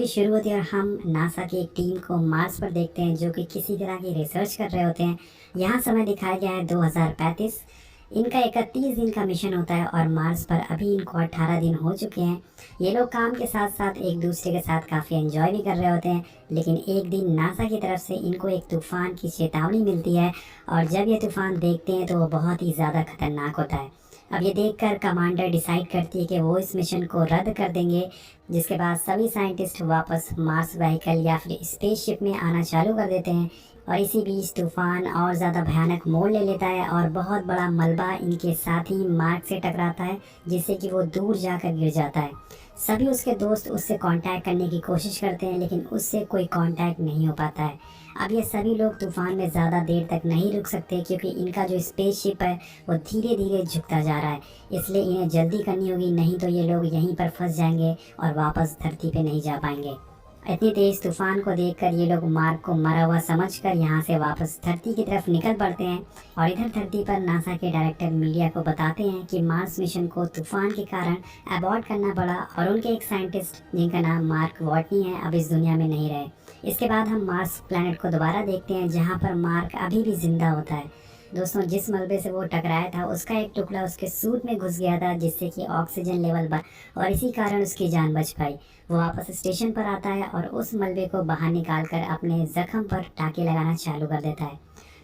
शुरू होती है और हम नासा की एक टीम को मार्स पर देखते हैं जो कि किसी तरह की रिसर्च कर रहे होते हैं। यहाँ समय दिखाया गया है 2035। इनका 31 दिन का मिशन होता है और मार्स पर अभी इनको 18 दिन हो चुके हैं। ये लोग काम के साथ साथ एक दूसरे के साथ काफ़ी एंजॉय भी कर रहे होते हैं। लेकिन एक दिन नासा की तरफ से इनको एक तूफान की चेतावनी मिलती है और जब ये तूफान देखते हैं तो वो बहुत ही ज़्यादा खतरनाक होता है। अब ये देखकर कमांडर डिसाइड करती है कि वो इस मिशन को रद्द कर देंगे, जिसके बाद सभी साइंटिस्ट वापस मार्स व्हीकल या फिर स्पेसशिप में आना चालू कर देते हैं। और इसी बीच तूफान और ज़्यादा भयानक मोड़ ले लेता है और बहुत बड़ा मलबा इनके साथ ही मार्स से टकराता है, जिससे कि वो दूर जाकर गिर जाता है। सभी उसके दोस्त उससे कांटेक्ट करने की कोशिश करते हैं लेकिन उससे कोई कांटेक्ट नहीं हो पाता है। अब ये सभी लोग तूफान में ज़्यादा देर तक नहीं रुक सकते क्योंकि इनका जो स्पेसशिप है वो धीरे धीरे झुकता जा रहा है, इसलिए इन्हें जल्दी करनी होगी, नहीं तो ये लोग यहीं पर फंस जाएंगे और वापस धरती पे नहीं जा पाएंगे। इतनी तेज तूफान को देखकर ये लोग मार्क को मरा हुआ समझकर यहाँ से वापस धरती की तरफ निकल पड़ते हैं। और इधर धरती पर नासा के डायरेक्टर मीडिया को बताते हैं कि मार्स मिशन को तूफान के कारण अबॉर्ट करना पड़ा और उनके एक साइंटिस्ट जिनका नाम मार्क वॉटनी है अब इस दुनिया में नहीं रहे। इसके बाद हम मार्स प्लैनेट को दोबारा देखते हैं जहाँ पर मार्क अभी भी जिंदा होता है। दोस्तों, जिस मलबे से वो टकराया था उसका एक टुकड़ा उसके सूट में घुस गया था, जिससे कि ऑक्सीजन लेवल बढ़ा और इसी कारण उसकी जान बच पाई। वो वापस स्टेशन पर आता है और उस मलबे को बाहर निकालकर अपने जख्म पर टाँके लगाना चालू कर देता है।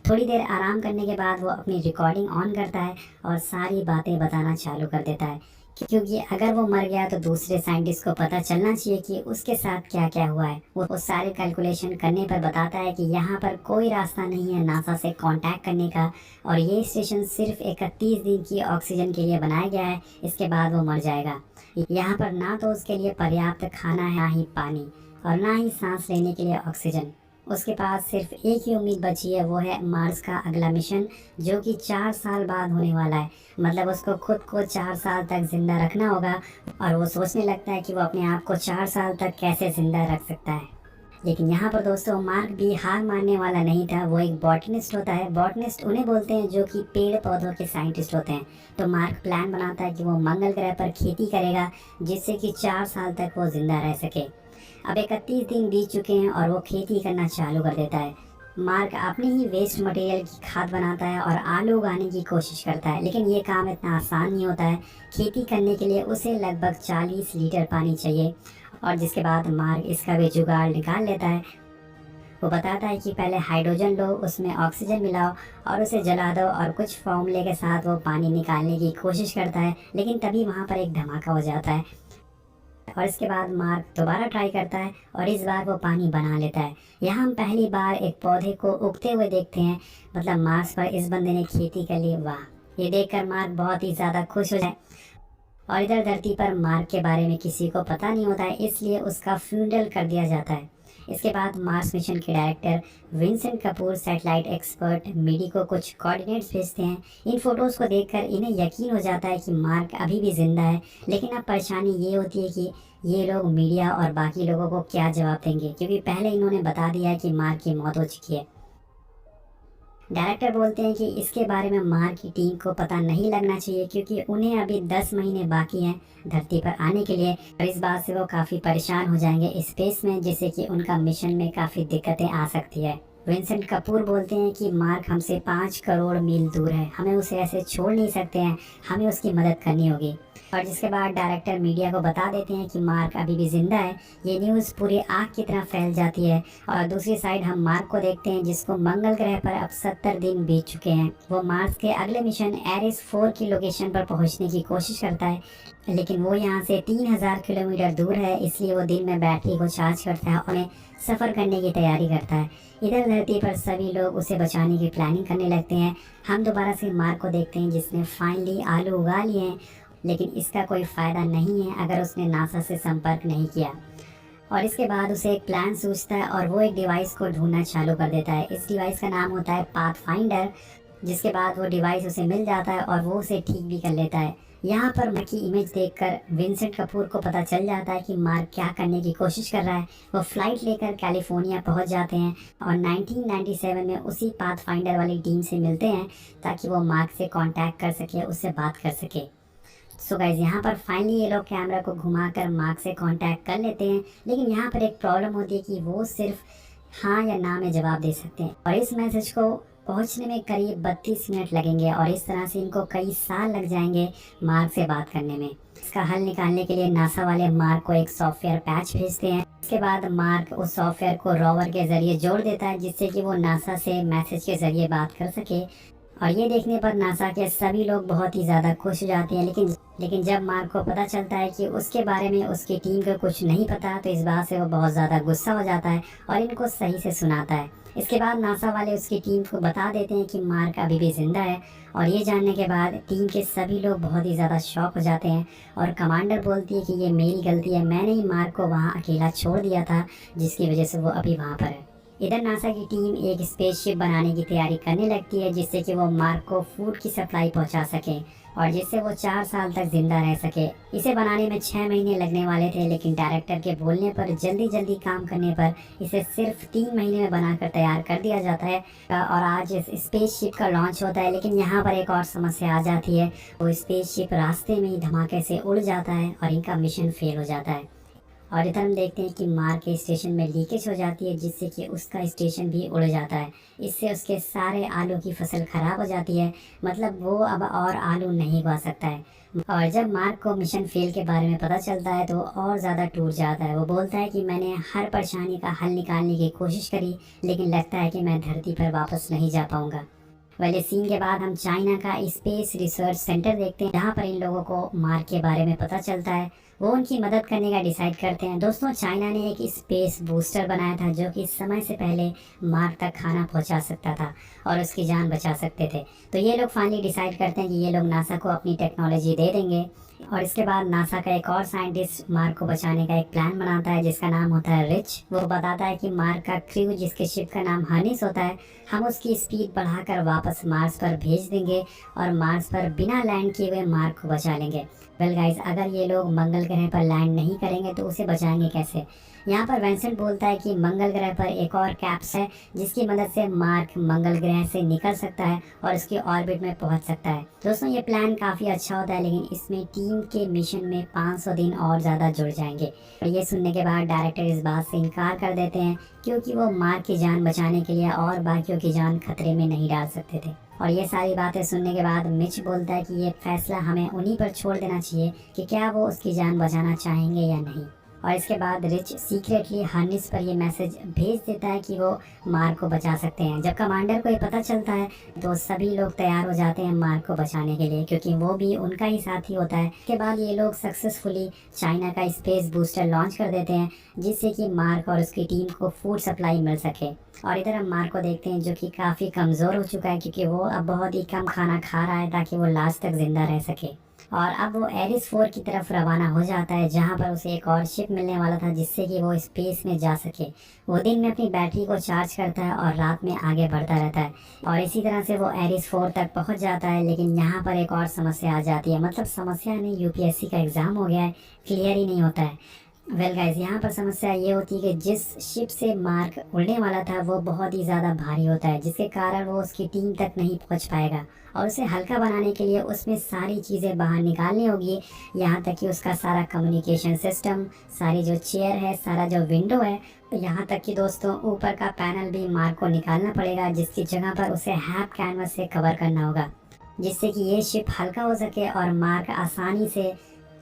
थोड़ी देर आराम करने के बाद वो अपनी रिकॉर्डिंग ऑन करता है और सारी बातें बताना चालू कर देता है, क्योंकि अगर वो मर गया तो दूसरे साइंटिस्ट को पता चलना चाहिए कि उसके साथ क्या क्या हुआ है। वो सारे कैलकुलेशन करने पर बताता है कि यहाँ पर कोई रास्ता नहीं है नासा से कांटेक्ट करने का और ये स्टेशन सिर्फ 31 दिन की ऑक्सीजन के लिए बनाया गया है, इसके बाद वो मर जाएगा। यहाँ पर ना तो उसके लिए पर्याप्त खाना है, ना ही पानी और ना ही सांस लेने के लिए ऑक्सीजन। उसके पास सिर्फ एक ही उम्मीद बची है, वो है मार्स का अगला मिशन जो कि 4 साल बाद होने वाला है। मतलब उसको खुद को 4 साल तक जिंदा रखना होगा और वो सोचने लगता है कि वो अपने आप को 4 साल तक कैसे जिंदा रख सकता है। लेकिन यहाँ पर दोस्तों मार्क भी हार मानने वाला नहीं था। वो एक बॉटनिस्ट होता है। बॉटनिस्ट उन्हें बोलते हैं जो कि पेड़ पौधों के साइंटिस्ट होते हैं। तो मार्क प्लान बनाता है कि वो मंगल ग्रह पर खेती करेगा, जिससे कि 4 साल तक वो जिंदा रह सके। अब 31 दिन बीत चुके हैं और वो खेती करना चालू कर देता है। मार्क अपने ही वेस्ट मटेरियल की खाद बनाता है और आलू उगाने की कोशिश करता है, लेकिन ये काम इतना आसान नहीं होता है। खेती करने के लिए उसे लगभग 40 लीटर पानी चाहिए और जिसके बाद मार्क इसका भी जुगाड़ निकाल लेता है। वो बताता है कि पहले हाइड्रोजन लो, उसमें ऑक्सीजन मिलाओ और उसे जला दो और कुछ फॉर्मूले के साथ वो पानी निकालने की कोशिश करता है, लेकिन तभी वहाँ पर एक धमाका हो जाता है और इसके बाद मार्क दोबारा ट्राई करता है और इस बार वो पानी बना लेता है। यहाँ हम पहली बार एक पौधे को उगते हुए देखते हैं। मतलब मार्स पर इस बंदे ने खेती कर ली। वाह, ये देखकर मार्क बहुत ही ज़्यादा खुश हो जाए। और इधर धरती पर मार्क के बारे में किसी को पता नहीं होता है, इसलिए उसका फ्यूनरल कर दिया जाता है। इसके बाद मार्स मिशन के director Vincent Kapoor satellite expert midi को कुछ कोऑर्डिनेट्स भेजते हैं। इन फोटोज़ को देखकर इन्हें यकीन हो जाता है कि मार्क अभी भी जिंदा है। लेकिन अब परेशानी ये होती है कि ये लोग मीडिया और बाकी लोगों को क्या जवाब देंगे, क्योंकि पहले इन्होंने बता दिया है कि मार्क की मौत हो चुकी है। डायरेक्टर बोलते हैं कि इसके बारे में मार्क की टीम को पता नहीं लगना चाहिए क्योंकि उन्हें अभी 10 महीने बाकी हैं धरती पर आने के लिए और इस बात से वो काफ़ी परेशान हो जाएंगे स्पेस में, जिससे कि उनका मिशन में काफ़ी दिक्कतें आ सकती है। विंसेंट कपूर बोलते हैं कि मार्क हमसे 5 करोड़ मील दूर है, हमें उसे ऐसे छोड़ नहीं सकते हैं, हमें उसकी मदद करनी होगी। और जिसके बाद डायरेक्टर मीडिया को बता देते हैं कि मार्क अभी भी जिंदा है। ये न्यूज़ पूरी आग की तरह फैल जाती है और दूसरी साइड हम मार्क को देखते हैं जिसको मंगल ग्रह पर अब 70 दिन बीत चुके हैं। वो मार्स के अगले मिशन एरिस 4 की लोकेशन पर पहुंचने की कोशिश करता है, लेकिन वो यहाँ से 3000 किलोमीटर दूर है, इसलिए वो दिन में बैटरी को चार्ज करता है और उन्हें सफ़र करने की तैयारी करता है। इधर धरती पर सभी लोग उसे बचाने की प्लानिंग करने लगते हैं। हम दोबारा से मार्क को देखते हैं जिसने फाइनली आलू उगा लिए हैं, लेकिन इसका कोई फ़ायदा नहीं है अगर उसने नासा से संपर्क नहीं किया। और इसके बाद उसे एक प्लान सूझता है और वो एक डिवाइस को ढूंढना चालू कर देता है। इस डिवाइस का नाम होता है पाथफाइंडर। जिसके बाद वो डिवाइस उसे मिल जाता है और वो उसे ठीक भी कर लेता है। यहाँ पर मार्क की इमेज देखकर विंसेंट कपूर को पता चल जाता है कि मार्क क्या करने की कोशिश कर रहा है। वो फ्लाइट लेकर कैलिफोर्निया पहुँच जाते हैं और 1997 में उसी पाथफाइंडर वाली टीम से मिलते हैं ताकि वो मार्क से कांटेक्ट कर सके, उससे बात कर सके। सो गाइज यहाँ पर फाइनली ये लोग कैमरा को घुमाकर मार्क से कांटेक्ट कर लेते हैं, लेकिन यहाँ पर एक प्रॉब्लम होती है कि वो सिर्फ हाँ या ना में जवाब दे सकते हैं और इस मैसेज को पहुंचने में करीब 32 मिनट लगेंगे और इस तरह से इनको कई साल लग जाएंगे मार्क से बात करने में। इसका हल निकालने के लिए नासा वाले मार्क को एक सॉफ्टवेयर पैच भेजते हैं। इसके बाद मार्क उस सॉफ्टवेयर को रोवर के जरिए जोड़ देता है जिससे कि वो नासा से मैसेज के जरिए बात कर सके और ये देखने पर नासा के सभी लोग बहुत ही ज़्यादा खुश हो जाते हैं। लेकिन जब मार्क को पता चलता है कि उसके बारे में उसकी टीम को कुछ नहीं पता तो इस बात से वो बहुत ज़्यादा गुस्सा हो जाता है और इनको सही से सुनाता है। इसके बाद नासा वाले उसकी टीम को बता देते हैं कि मार्क अभी भी जिंदा है और ये जानने के बाद टीम के सभी लोग बहुत ही ज़्यादा शॉक हो जाते हैं और कमांडर बोलती है कि ये मेरी गलती है, मैंने ही मार्क को वहाँ अकेला छोड़ दिया था जिसकी वजह से वो अभी वहाँ पर है। इधर नासा की टीम एक स्पेसशिप बनाने की तैयारी करने लगती है जिससे कि वो मार्क को फूड की सप्लाई पहुंचा सके और जिससे वो 4 साल तक जिंदा रह सके। इसे बनाने में 6 महीने लगने वाले थे, लेकिन डायरेक्टर के बोलने पर जल्दी काम करने पर इसे सिर्फ 3 महीने में बनाकर तैयार कर दिया जाता है और आज इस स्पेसशिप का लॉन्च होता है। लेकिन यहाँ पर एक और समस्या आ जाती है, वो स्पेसशिप रास्ते में ही धमाके से उड़ जाता है और इनका मिशन फेल हो जाता है। और इधर हम देखते हैं कि मार्क के स्टेशन में लीकेज हो जाती है जिससे कि उसका स्टेशन भी उड़ जाता है। इससे उसके सारे आलू की फसल खराब हो जाती है, मतलब वो अब और आलू नहीं उगा सकता है। और जब मार्क को मिशन फेल के बारे में पता चलता है तो वो और ज़्यादा टूट जाता है। वो बोलता है कि मैंने हर परेशानी का हल निकालने की कोशिश करी, लेकिन लगता है कि मैं धरती पर वापस नहीं जा पाऊँगा। वाले सीन के बाद हम चाइना का स्पेस रिसर्च सेंटर देखते हैं जहाँ पर इन लोगों को मार्क के बारे में पता चलता है। वो उनकी मदद करने का डिसाइड करते हैं। दोस्तों, चाइना ने एक स्पेस बूस्टर बनाया था जो कि समय से पहले मार्क तक खाना पहुंचा सकता था और उसकी जान बचा सकते थे। तो ये लोग फाइनली डिसाइड करते हैं कि ये लोग नासा को अपनी टेक्नोलॉजी दे देंगे और इसके बाद नासा का एक और साइंटिस्ट मार्क को बचाने का एक प्लान बनाता है जिसका नाम होता है रिच। वो बताता है कि मार्क का क्रू जिसके शिप का नाम हर्निस होता है, हम उसकी स्पीड बढ़ाकर वापस मार्स पर भेज देंगे और मार्स पर बिना लैंड किए हुए मार्क को बचा लेंगे। वेल गाइस, अगर ये लोग मंगल ग्रह पर लैंड नहीं करेंगे तो उसे बचाएंगे कैसे? यहाँ पर वेंसेंट बोलता है कि मंगल ग्रह पर एक और कैप्स है जिसकी मदद से मार्क मंगल ग्रह से निकल सकता है और उसकी ऑर्बिट में पहुंच सकता है। दोस्तों, ये प्लान काफ़ी अच्छा होता है, लेकिन इसमें टीम के मिशन में 500 दिन और ज़्यादा जुड़ जाएंगे। और ये सुनने के बाद डायरेक्टर इस बात से इनकार कर देते हैं क्योंकि वो मार्क की जान बचाने के लिए और बाकियों की जान खतरे में नहीं डाल सकते थे। और ये सारी बातें सुनने के बाद मिच बोलता है कि ये फैसला हमें उन्हीं पर छोड़ देना चाहिए कि क्या वो उसकी जान बचाना चाहेंगे या नहीं। और इसके बाद रिच सीक्रेटली हर्निस पर ये मैसेज भेज देता है कि वो मार्क को बचा सकते हैं। जब कमांडर को ये पता चलता है तो सभी लोग तैयार हो जाते हैं मार्क को बचाने के लिए क्योंकि वो भी उनका ही साथी होता है। इसके बाद ये लोग सक्सेसफुली चाइना का स्पेस बूस्टर लॉन्च कर देते हैं जिससे कि मार्क और उसकी टीम को फूड सप्लाई मिल सके। और इधर हम मार्क को देखते हैं जो कि काफ़ी कमज़ोर हो चुका है क्योंकि वो अब बहुत ही कम खाना खा रहा है ताकि वो लास्ट तक जिंदा रह सके। और अब वो एरिस 4 की तरफ रवाना हो जाता है जहाँ पर उसे एक और शिप मिलने वाला था जिससे कि वो स्पेस में जा सके। वो दिन में अपनी बैटरी को चार्ज करता है और रात में आगे बढ़ता रहता है और इसी तरह से वो एरिस 4 तक पहुँच जाता है। लेकिन यहाँ पर एक और समस्या आ जाती है, मतलब समस्या नहीं, यूपीएससी का एग्ज़ाम हो गया है, क्लियर ही नहीं होता है। वेल गाइस, यहाँ पर समस्या ये होती है कि जिस शिप से मार्क उड़ने वाला था वो बहुत ही ज़्यादा भारी होता है जिसके कारण वो उसकी टीम तक नहीं पहुँच पाएगा और उसे हल्का बनाने के लिए उसमें सारी चीज़ें बाहर निकालनी होगी, यहाँ तक कि उसका सारा कम्युनिकेशन सिस्टम, सारी जो चेयर है, सारा जो विंडो है, यहाँ तक कि दोस्तों ऊपर का पैनल भी मार्क को निकालना पड़ेगा जिसकी जगह पर उसे हैप कैनवस से कवर करना होगा जिससे कि ये शिप हल्का हो सके और मार्क आसानी से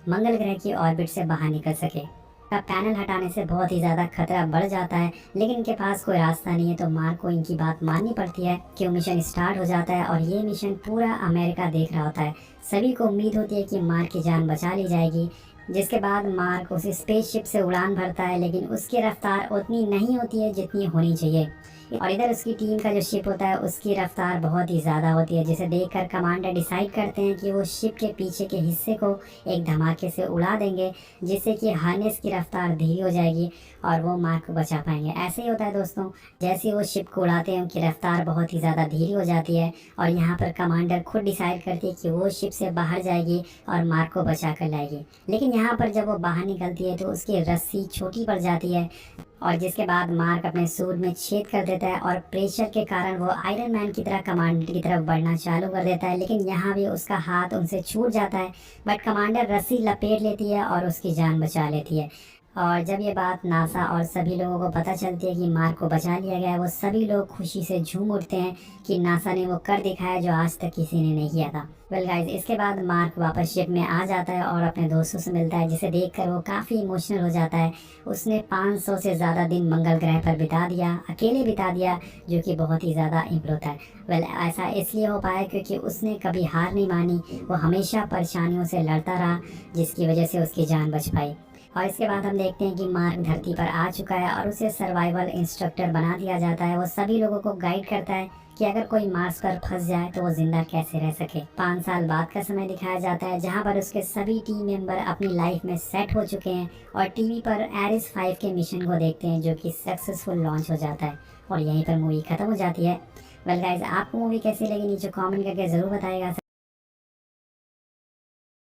मंगल ग्रह की ऑर्बिट से बाहर निकल सके। का पैनल हटाने से बहुत ही ज़्यादा खतरा बढ़ जाता है, लेकिन इनके पास कोई रास्ता नहीं है तो मार्क को इनकी बात माननी पड़ती है कि मिशन स्टार्ट हो जाता है। और ये मिशन पूरा अमेरिका देख रहा होता है। सभी को उम्मीद होती है कि मार्क की जान बचा ली जाएगी। जिसके बाद मार्क उस स्पेसशिप से उड़ान भरता है, लेकिन उसकी रफ्तार उतनी नहीं होती है जितनी होनी चाहिए। और इधर उसकी टीम का जो शिप होता है उसकी रफ्तार बहुत ही ज़्यादा होती है, जिसे देखकर कमांडर डिसाइड करते हैं कि वो शिप के पीछे के हिस्से को एक धमाके से उड़ा देंगे जिससे कि हार्नेस की रफ्तार धीरे हो जाएगी और वो मार्क को बचा पाएंगे। ऐसे ही होता है दोस्तों, जैसे वो शिप को उड़ाते हैं उनकी रफ्तार बहुत ही ज़्यादा धीरे हो जाती है और यहाँ पर कमांडर खुद डिसाइड करती है कि वो शिप से बाहर जाएगी और मार्क को बचा कर लाएगी। लेकिन यहाँ पर जब वो बाहर निकलती है तो उसकी रस्सी छोटी पड़ जाती है और जिसके बाद मार्क अपने सूट में छेद कर देता है और प्रेशर के कारण वो आयरन मैन की तरह कमांडर की तरफ बढ़ना चालू कर देता है, लेकिन यहाँ भी उसका हाथ उनसे छूट जाता है। बट कमांडर रस्सी लपेट लेती है और उसकी जान बचा लेती है। और जब ये बात नासा और सभी लोगों को पता चलती है कि मार्क को बचा लिया गया है, वो सभी लोग खुशी से झूम उठते हैं कि नासा ने वो कर दिखाया जो आज तक किसी ने नहीं किया था। वेल गाइस, इसके बाद मार्क वापस शिप में आ जाता है और अपने दोस्तों से मिलता है, जिसे देखकर वो काफ़ी इमोशनल हो जाता है। उसने 500 से ज़्यादा दिन मंगल ग्रह पर बिता दिया, अकेले बिता दिया, जो कि बहुत ही ज़्यादा इम्प्रूव होता है। वेल, ऐसा इसलिए हो पाया क्योंकि उसने कभी हार नहीं मानी, वो हमेशा परेशानियों से लड़ता रहा, जिसकी वजह से उसकी जान बच पाई। और इसके बाद हम देखते हैं कि मार्क धरती पर आ चुका है और उसे सर्वाइवल इंस्ट्रक्टर बना दिया जाता है। वो सभी लोगों को गाइड करता है कि अगर कोई मार्स पर फंस जाए तो वो जिंदा कैसे रह सके। 5 साल बाद का समय दिखाया जाता है, जहां पर उसके सभी टीम मेंबर अपनी लाइफ में सेट हो चुके हैं और टीवी पर एरिस 5 के मिशन को देखते हैं, जो कि सक्सेसफुल लॉन्च हो जाता है और यहीं पर मूवी खत्म हो जाती है। वेल गाइस, आपको मूवी कैसी लगी नीचे कमेंट करके ज़रूर बताइएगा।